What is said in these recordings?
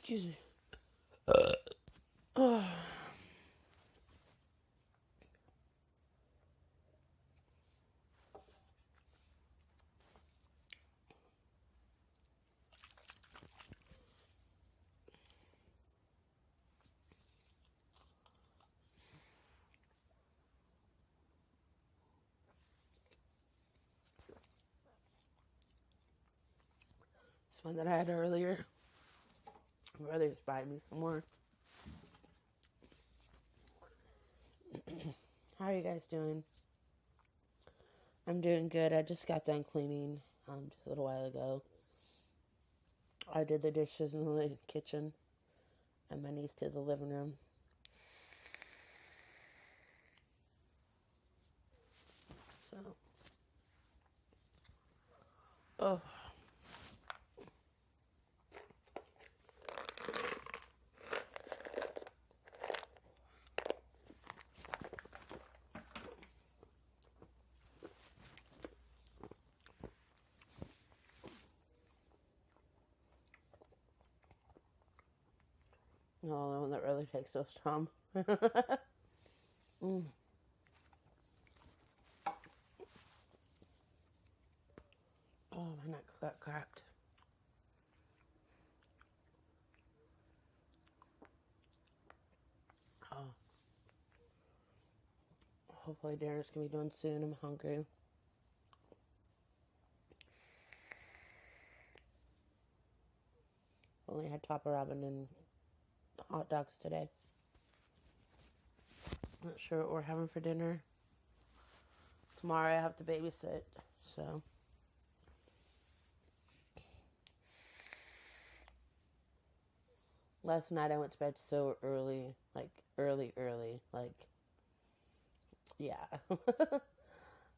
Excuse me. Oh. This one that I had earlier. My brother just buy me some more. How are you guys doing? I'm doing good. I just got done cleaning just a little while ago. I did the dishes in the kitchen, and my niece did the living room. So, oh. No, the one that really takes those time. Mm. Oh, my neck got cracked. Oh. Hopefully dinner's gonna be done soon. I'm hungry. Only had Papa Robin and hot dogs today. Not sure what we're having for dinner. Tomorrow I have to babysit, so. Last night I went to bed so early, like early, like, yeah.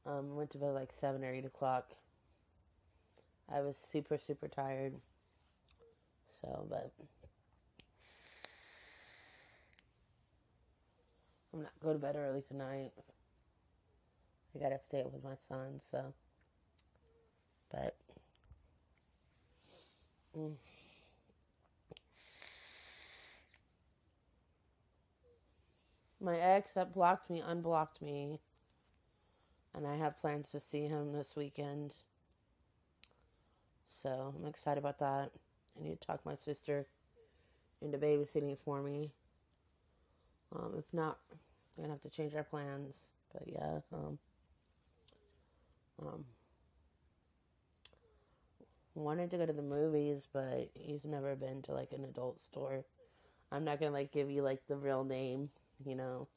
Went to bed like 7 or 8 o'clock. I was super, super tired. So, but I'm not going to bed early tonight. I gotta stay up with my son, so. But, my ex that blocked me unblocked me, and I have plans to see him this weekend. So, I'm excited about that. I need to talk my sister into babysitting for me. If not, we're gonna have to change our plans. But yeah, wanted to go to the movies, but he's never been to like an adult store. I'm not gonna like give you like the real name, you know,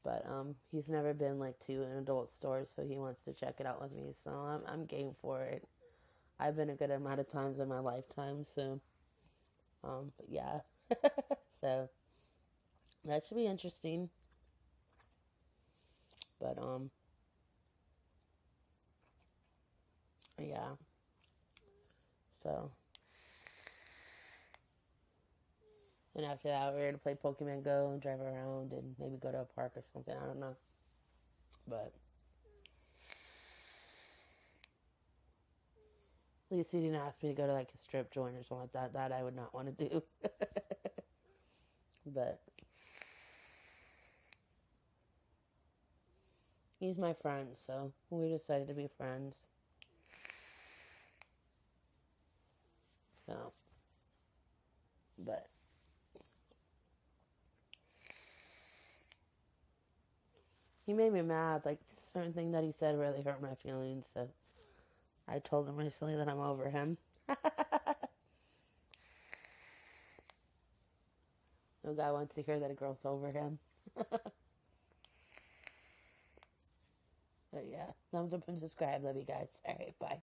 but he's never been like to an adult store, so he wants to check it out with me. So I'm game for it. I've been a good amount of times in my lifetime, so but yeah, so that should be interesting. But yeah, so. And after that, we're going to play Pokemon Go and drive around and maybe go to a park or something. I don't know. But at least he didn't ask me to go to like a strip joint or something like that. That I would not want to do. But he's my friend, so we decided to be friends. So, but he made me mad. Like, certain thing that he said really hurt my feelings. So I told him recently that I'm over him. No guy wants to hear that a girl's over him. But yeah, thumbs up and subscribe. Love you guys. All right, bye.